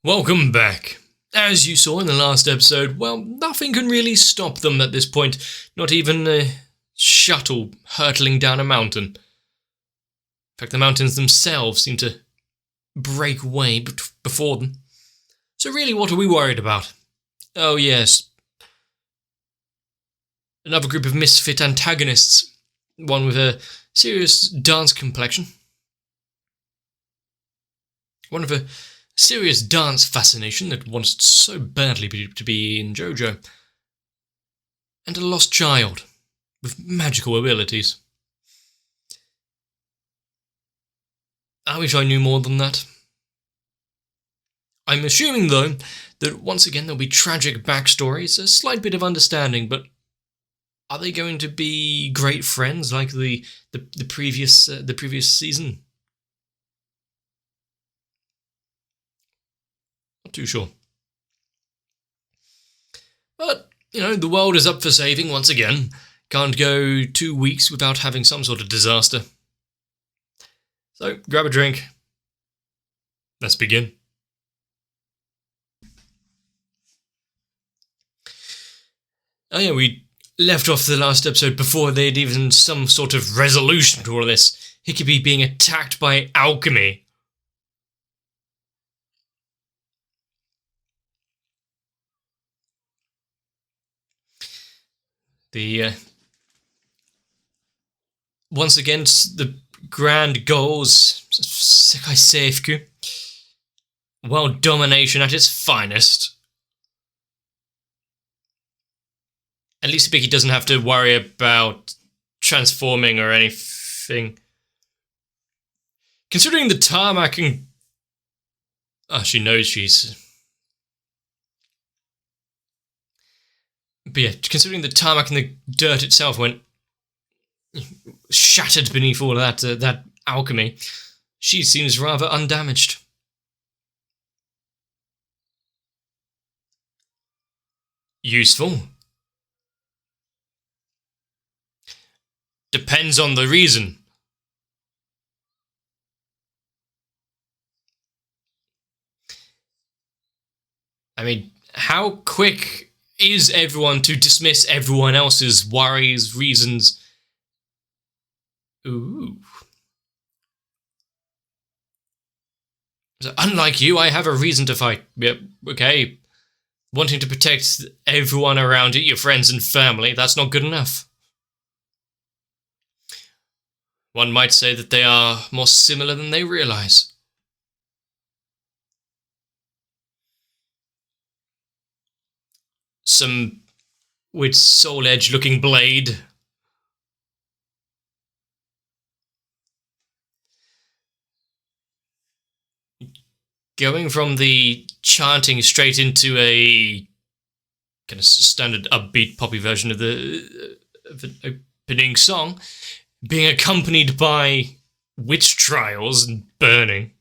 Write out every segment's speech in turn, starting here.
Welcome back. As you saw in the last episode, well, nothing can really stop them at this point, not even a shuttle hurtling down a mountain. In fact, the mountains themselves seem to break way before them. So really, what are we worried about? Oh yes, another group of misfit antagonists, one with a serious dance complexion, one with a serious dance fascination that wants so badly to be in JoJo, and a lost child with magical abilities. I wish I knew more than that. I'm assuming, though, that once again there'll be tragic backstories, a slight bit of understanding, but are they going to be great friends like the previous season? Not too sure. But, the world is up for saving once again. Can't go 2 weeks without having some sort of disaster. So, grab a drink. Let's begin. Oh yeah, we left off the last episode before they'd even some sort of resolution to all of this. Hikkobi being attacked by Alchemy. Once again, the grand goals, Senki Zesshou. World domination at its finest. At least Biggie doesn't have to worry about transforming or anything. Considering the tarmac and... Oh, she knows she's... But yeah, considering the tarmac and the dirt itself went shattered beneath all of that alchemy, she seems rather undamaged. Useful. Depends on the reason. I mean, how quick is everyone to dismiss everyone else's worries, reasons? Ooh. So, unlike you, I have a reason to fight. Yep, okay. Wanting to protect everyone around you, your friends and family, that's not good enough. One might say that they are more similar than they realize. Some with soul edge looking blade. Going from the chanting straight into a kind of standard upbeat poppy version of the opening song, being accompanied by witch trials and burning.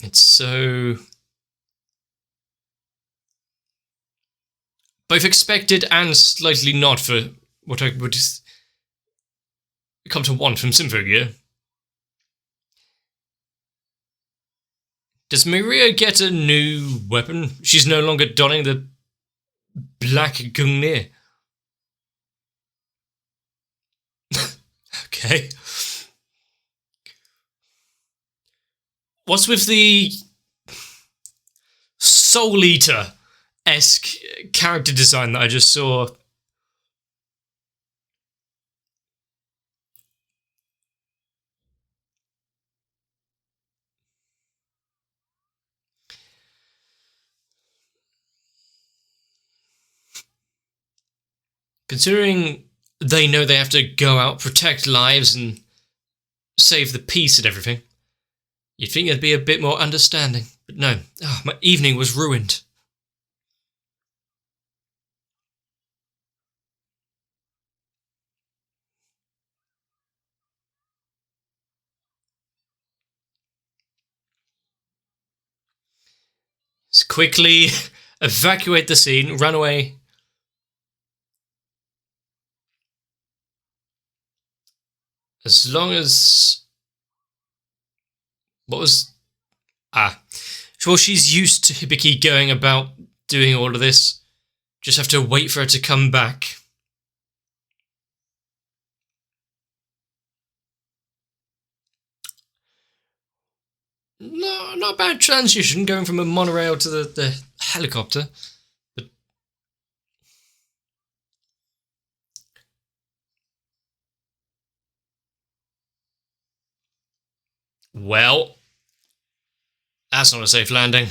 It's so... both expected and slightly not for what I would come to want from Symphogear. Does Maria get a new weapon? She's no longer donning the black gungnir. Okay. What's with the Soul Eater-esque character design that I just saw? Considering they know they have to go out, protect lives, and save the peace and everything, you'd think there'd be a bit more understanding. But no. Oh, my evening was ruined. Let's quickly evacuate the scene, run away. As long as What was... Well, she's used to Hibiki going about doing all of this. Just have to wait for her to come back. No, not a bad transition, going from a monorail to the helicopter. But well, that's not a safe landing.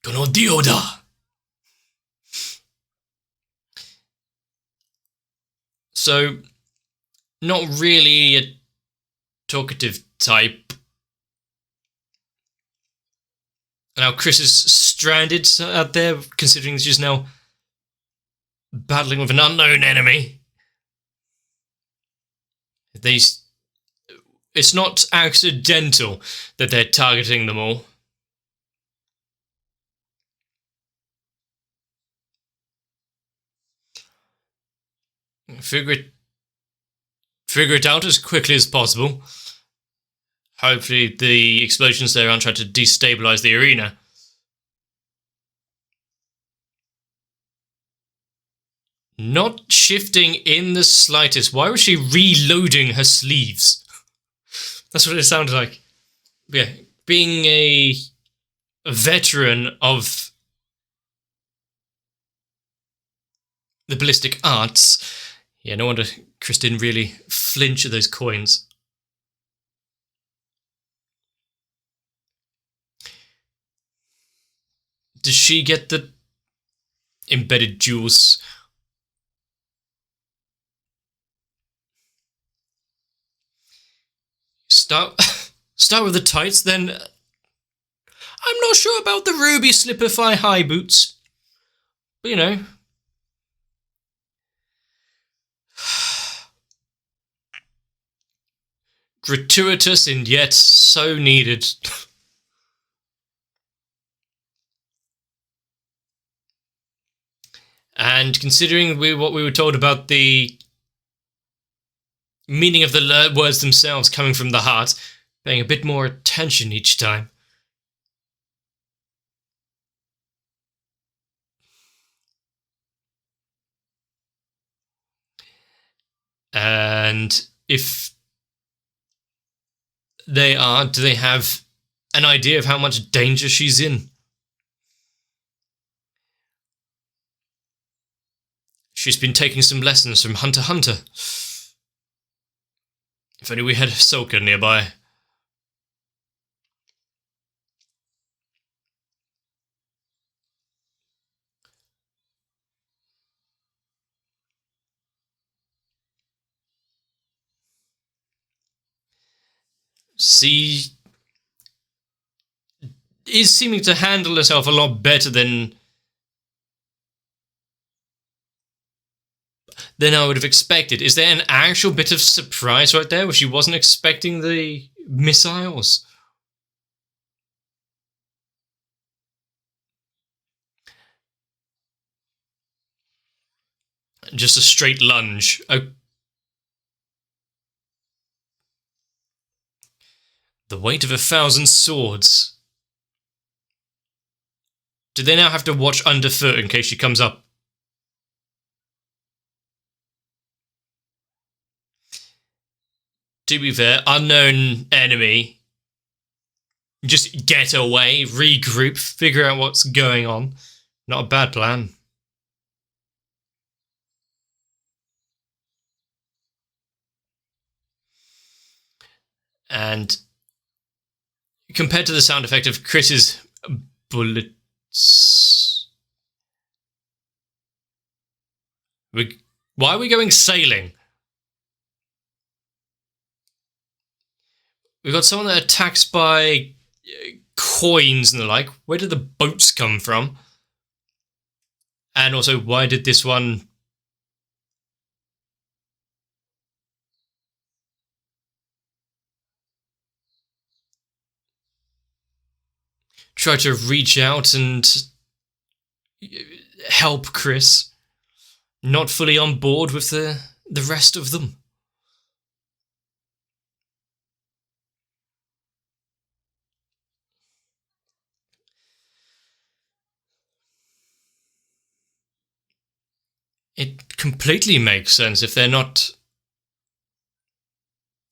Kono dio da. So, not really a talkative type. Now Chris is stranded out there, considering she's now battling with an unknown enemy. It's not accidental that they're targeting them all. Figure it out as quickly as possible. Hopefully the explosions there aren't trying to destabilize the arena. Not shifting in the slightest. Why was she reloading her sleeves? That's what it sounded like. Yeah, being a veteran of the ballistic arts, yeah, no wonder Chris didn't really flinch at those coins. Does she get the embedded jewels? Start with the tights, then. I'm not sure about the ruby slipify high boots, but you know. Gratuitous and yet so needed. And considering what we were told about the meaning of the words themselves coming from the heart, paying a bit more attention each time. And if they are, do they have an idea of how much danger she's in? She's been taking some lessons from Hunter x Hunter. If only we had Ahsoka nearby. She is seeming to handle herself a lot better than I would have expected. Is there an actual bit of surprise right there where she wasn't expecting the missiles? Just a straight lunge. The weight of 1,000 swords. Do they now have to watch underfoot in case she comes up? To be fair, unknown enemy. Just get away, regroup, figure out what's going on. Not a bad plan. And compared to the sound effect of Chris's bullets... Why are we going sailing? We've got someone that attacks by coins and the like. Where did the boats come from? And also, why did this one... try to reach out and help Chris? not fully on board with the rest of them. It completely makes sense if they're not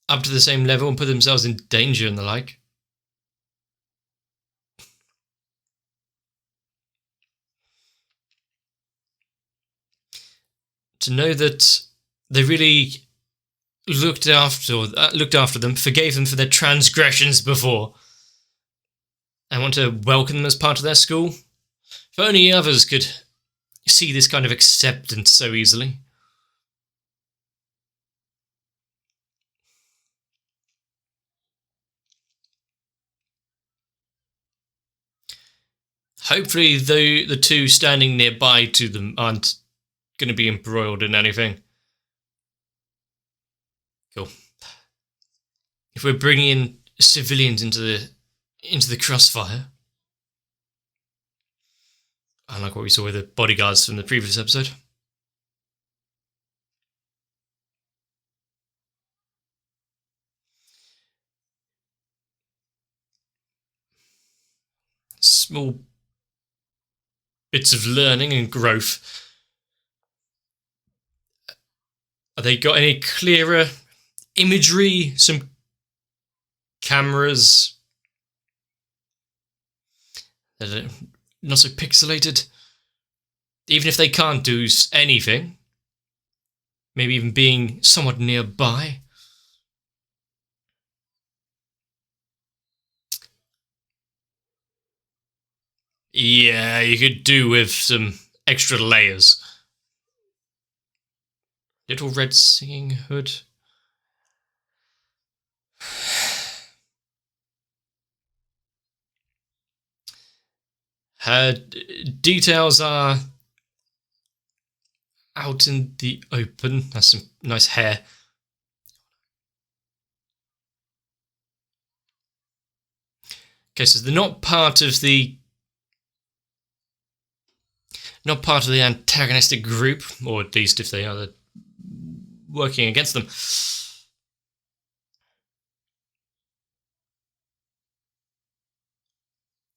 up to the same level and put themselves in danger and the like. To know that they really looked after them, forgave them for their transgressions before, and want to welcome them as part of their school. If only others could see this kind of acceptance so easily. Hopefully the two standing nearby to them aren't going to be embroiled in anything. Cool. If we're bringing in civilians into the crossfire, unlike what we saw with the bodyguards from the previous episode. Small bits of learning and growth. Have they got any clearer imagery? Some cameras that are not so pixelated? Even if they can't do anything, maybe even being somewhat nearby. Yeah, you could do with some extra layers. Little Red Singing Hood. Her details are out in the open. That's some nice hair. Okay, so they're not part of the antagonistic group, or at least if they are, they're working against them.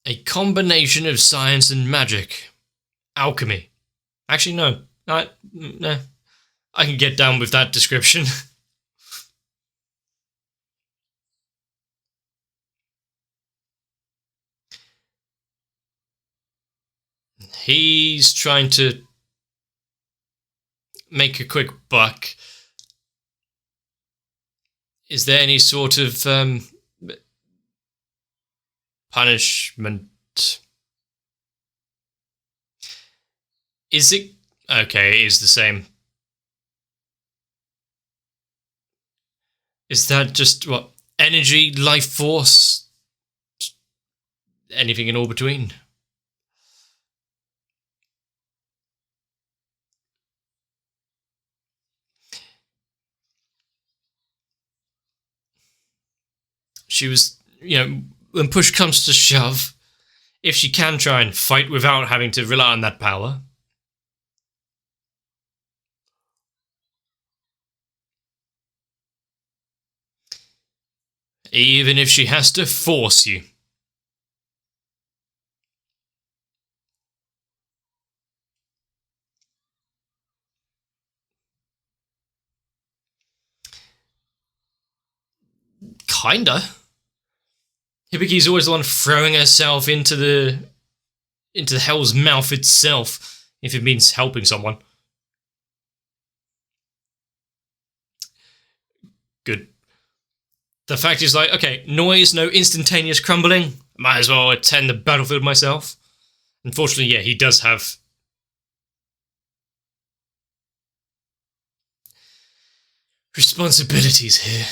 A combination of science and magic. Alchemy. Actually, no. No. I can get down with that description. He's trying to make a quick buck. Is there any sort of punishment? Is it? Okay, it is the same. Is that just, what, energy, life force? Anything in all between? She was, when push comes to shove, if she can try and fight without having to rely on that power. Even if she has to force you. Kinda. Hibiki's always the one throwing herself into the hell's mouth itself, if it means helping someone. Good. The fact is, like, okay, noise, no instantaneous crumbling. Might as well attend the battlefield myself. Unfortunately, yeah, he does have responsibilities here.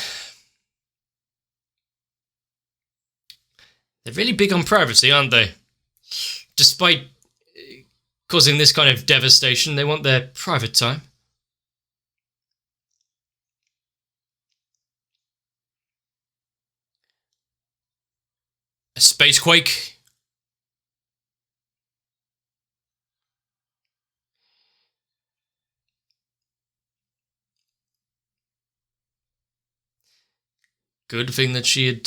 They're really big on privacy, aren't they? Despite causing this kind of devastation, they want their private time. A spacequake? Good thing that she had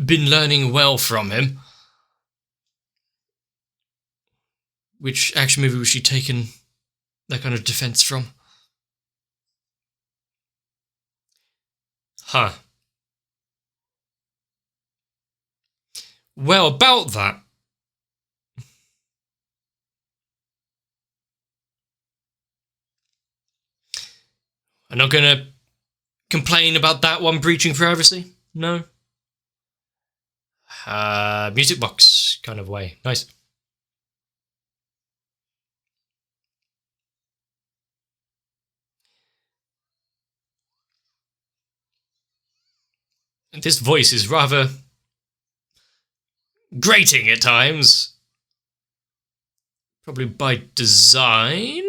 been learning well from him. Which action movie was she taking that kind of defense from? Huh. Well, about that. I'm not gonna complain about that one breaching privacy. No. Music box kind of way. Nice. This voice is rather grating at times. Probably by design?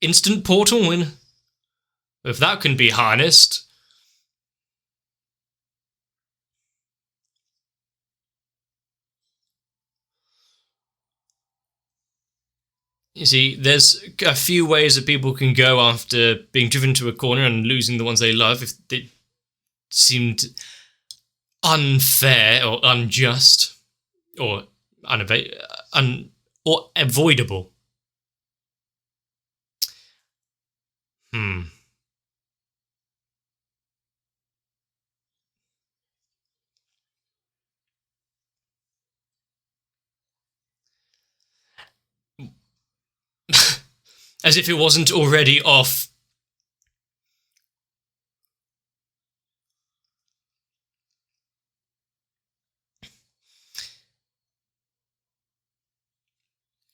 Instant portal, if that can be harnessed. You see, there's a few ways that people can go after being driven to a corner and losing the ones they love if it seemed unfair or unjust or or avoidable. As if it wasn't already off.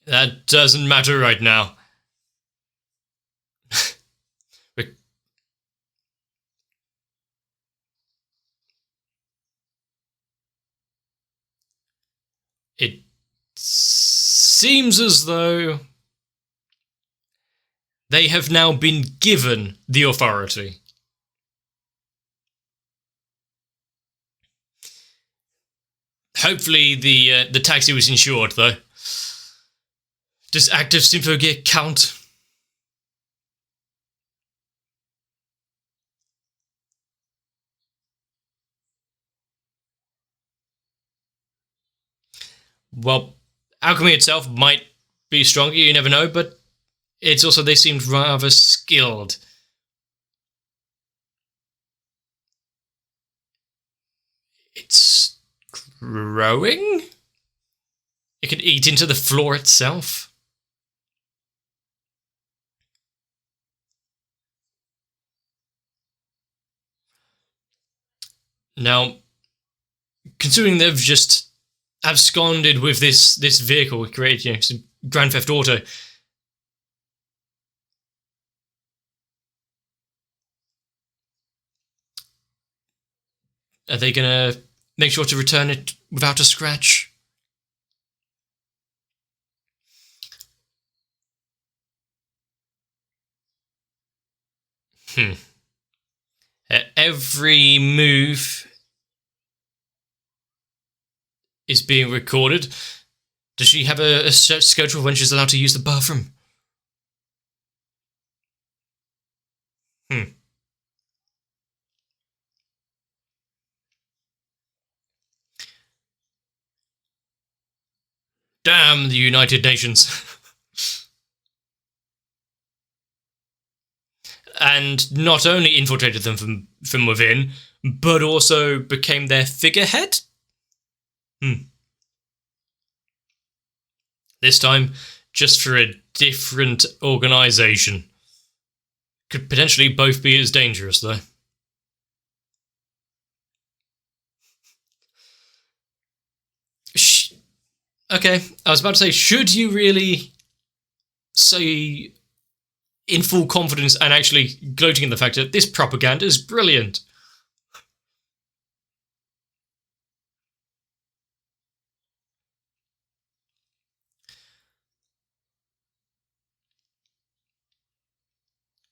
That doesn't matter right now. It seems as though they have now been given the authority. Hopefully the taxi was insured, though. Does active Symphogear count? Well, alchemy itself might be stronger, you never know, but it's also they seemed rather skilled. It's growing? It could eat into the floor itself. Now, considering they've just absconded with this vehicle, created some Grand Theft Auto, are they gonna make sure to return it without a scratch? Every move is being recorded. Does she have a set schedule when she's allowed to use the bathroom? Damn the United Nations. And not only infiltrated them from within, but also became their figurehead? This time, just for a different organization. Could potentially both be as dangerous, though. Okay, I was about to say, should you really say in full confidence and actually gloating in the fact that this propaganda is brilliant?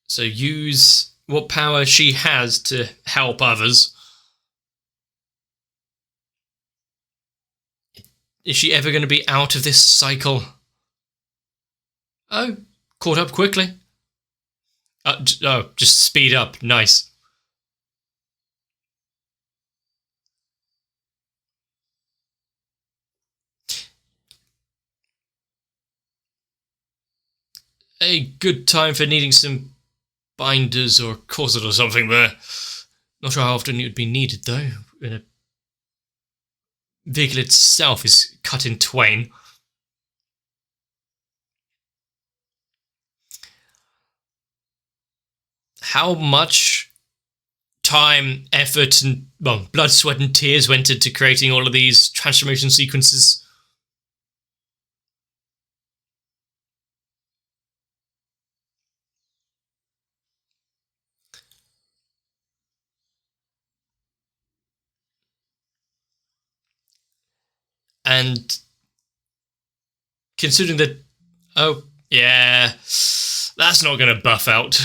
So use what power she has to help others. Is she ever going to be out of this cycle? Oh, caught up quickly. Just speed up. Nice. A good time for needing some binders or corset or something there. Not sure how often it would be needed, though. The vehicle itself is cut in twain. How much time, effort, and blood, sweat, and tears went into creating all of these transformation sequences? And considering that, oh yeah, that's not going to buff out.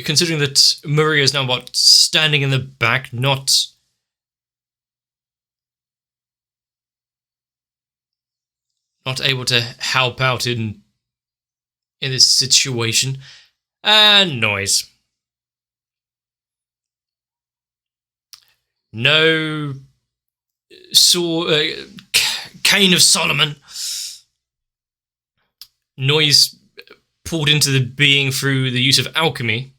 Considering that Maria is now standing in the back, not able to help out in this situation. And noise. No Cane of Solomon. Noise pulled into the being through the use of alchemy.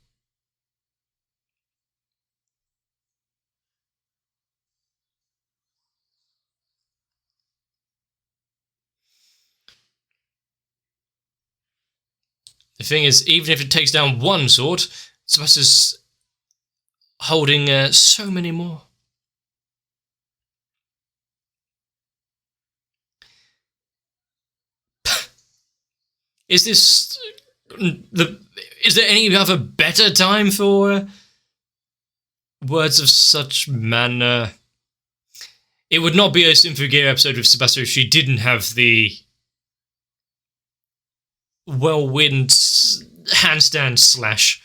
The thing is, even if it takes down one sword, Sebastian's holding so many more. Is there any other better time for words of such manner? It would not be a Symphogear episode with Sebastian if she didn't have the whirlwind handstand slash.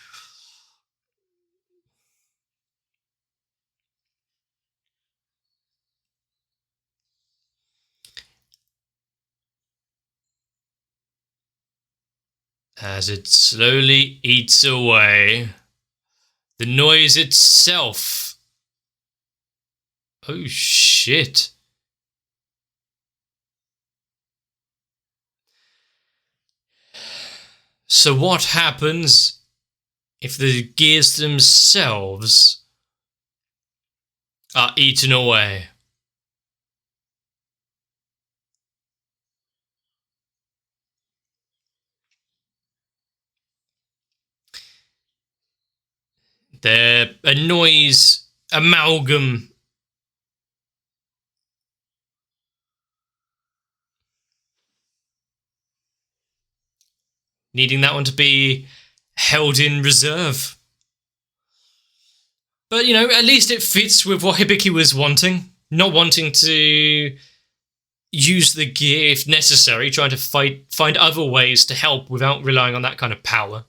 As it slowly eats away, the noise itself. Oh shit. So what happens if the gears themselves are eaten away? They're a noise amalgam. Needing that one to be held in reserve. But, you know, at least it fits with what Hibiki was wanting. Not wanting to use the gear if necessary, trying to find other ways to help without relying on that kind of power.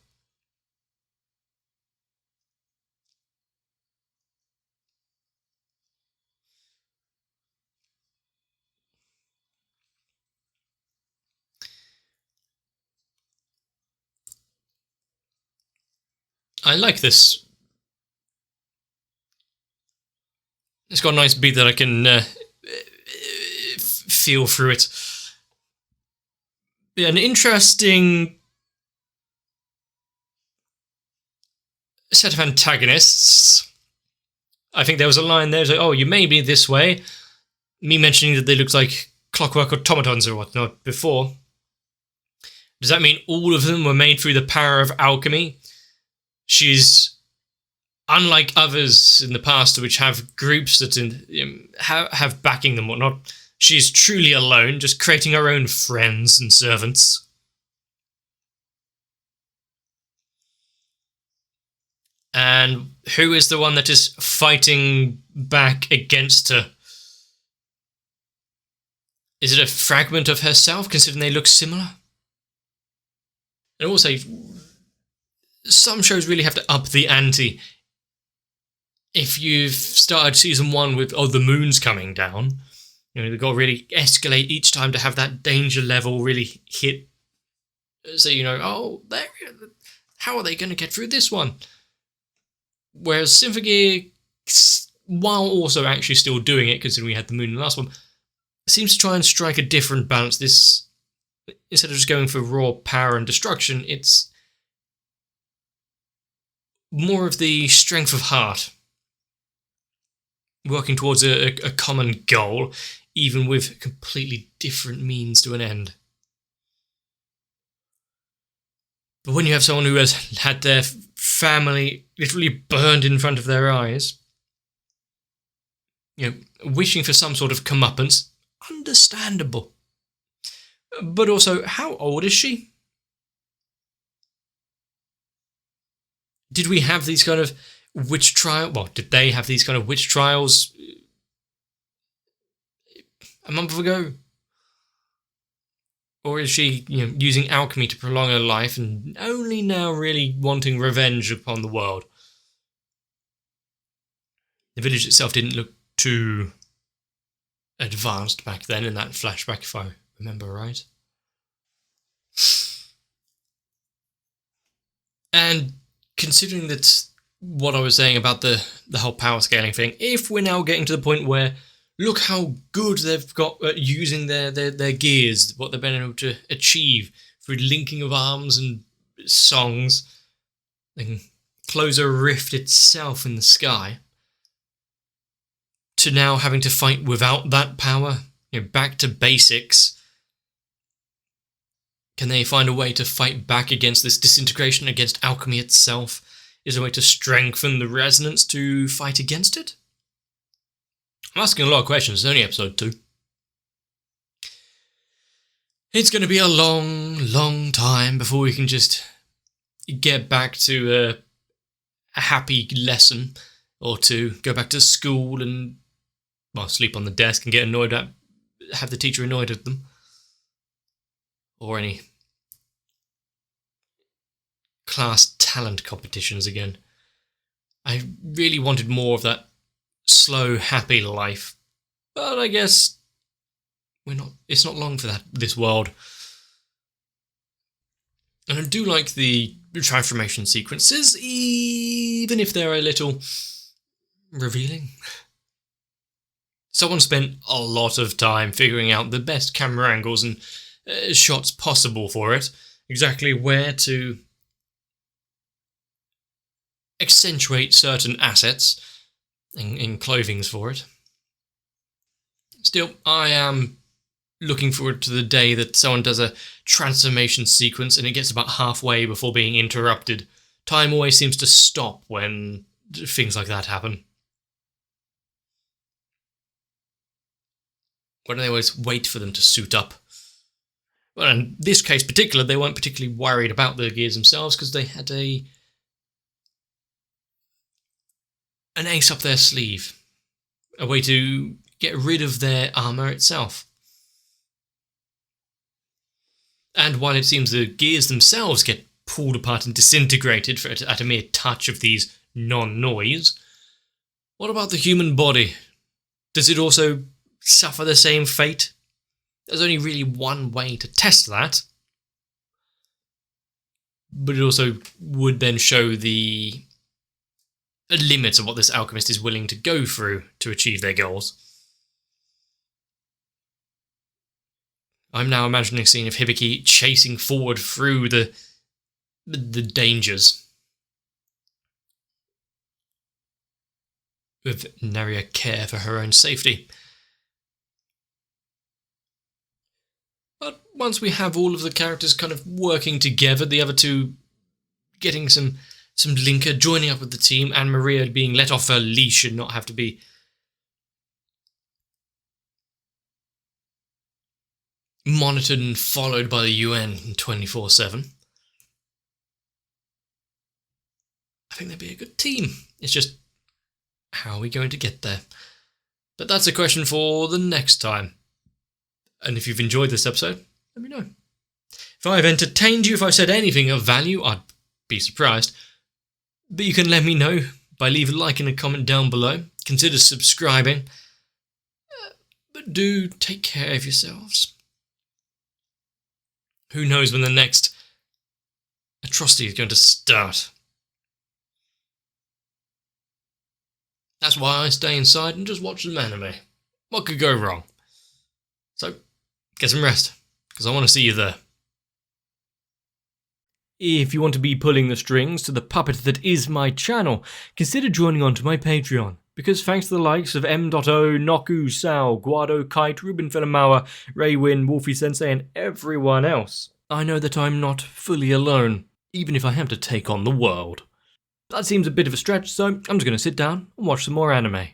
I like this. It's got a nice beat that I can feel through it. Yeah, an interesting set of antagonists. I think there was a line there, like, oh, you may be this way. Me mentioning that they looked like clockwork automatons or whatnot before. Does that mean all of them were made through the power of alchemy? She's unlike others in the past which have groups that have backing them, whatnot. She's truly alone, just creating her own friends and servants. And who is the one that is fighting back against her? Is it a fragment of herself, considering they look similar? And also, some shows really have to up the ante. If you've started season 1 with, oh, the moon's coming down, They've got to really escalate each time to have that danger level really hit. So, how are they going to get through this one? Whereas Symphogear, while also actually still doing it, considering we had the moon in the last one, seems to try and strike a different balance. This, instead of just going for raw power and destruction, it's more of the strength of heart, working towards a common goal, even with completely different means to an end. But when you have someone who has had their family literally burned in front of their eyes, wishing for some sort of comeuppance, understandable. But also, how old is she? Did we have these kind of witch trials? Well, did they have these kind of witch trials a month ago? Or is she, using alchemy to prolong her life and only now really wanting revenge upon the world? The village itself didn't look too advanced back then in that flashback, if I remember right. And considering that what I was saying about the whole power scaling thing, if we're now getting to the point where look how good they've got at using their gears, what they've been able to achieve through linking of arms and songs, they can close a rift itself in the sky, to now having to fight without that power, back to basics. Can they find a way to fight back against this disintegration, against alchemy itself? Is there a way to strengthen the resonance to fight against it? I'm asking a lot of questions. It's only episode 2. It's going to be a long, long time before we can just get back to a happy lesson or two, go back to school and, sleep on the desk and get annoyed at, have the teacher annoyed at them. Or any class talent competitions again. I really wanted more of that slow, happy life. But I guess it's not long for this world. And I do like the transformation sequences, even if they're a little revealing. Someone spent a lot of time figuring out the best camera angles and shots possible for it, exactly where to accentuate certain assets in clothings for it. Still, I am looking forward to the day that someone does a transformation sequence and it gets about halfway before being interrupted. Time always seems to stop when things like that happen. When they always wait for them to suit up. Well, in this case particular, they weren't particularly worried about the gears themselves because they had an ace up their sleeve. A way to get rid of their armour itself. And while it seems the gears themselves get pulled apart and disintegrated at a mere touch of these non-noise, what about the human body? Does it also suffer the same fate? There's only really one way to test that. But it also would then show the limits of what this alchemist is willing to go through to achieve their goals. I'm now imagining a scene of Hibiki chasing forward through the dangers, with nary a care for her own safety. But once we have all of the characters kind of working together, the other two getting some linker, joining up with the team, and Maria being let off her leash and not have to be monitored and followed by the UN 24/7. I think they'd be a good team. It's just, how are we going to get there? But that's a question for the next time. And if you've enjoyed this episode, let me know. If I've entertained you, if I've said anything of value, I'd be surprised. But you can let me know by leaving a like and a comment down below. Consider subscribing. But do take care of yourselves. Who knows when the next atrocity is going to start. That's why I stay inside and just watch some anime. What could go wrong? So, get some rest, because I want to see you there. If you want to be pulling the strings to the puppet that is my channel, consider joining on to my Patreon, because thanks to the likes of M.O, Noku, Sao, Guado, Kite, Ruben Filamawa, Raywin, Wolfie Sensei, and everyone else, I know that I'm not fully alone, even if I have to take on the world. That seems a bit of a stretch, so I'm just going to sit down and watch some more anime.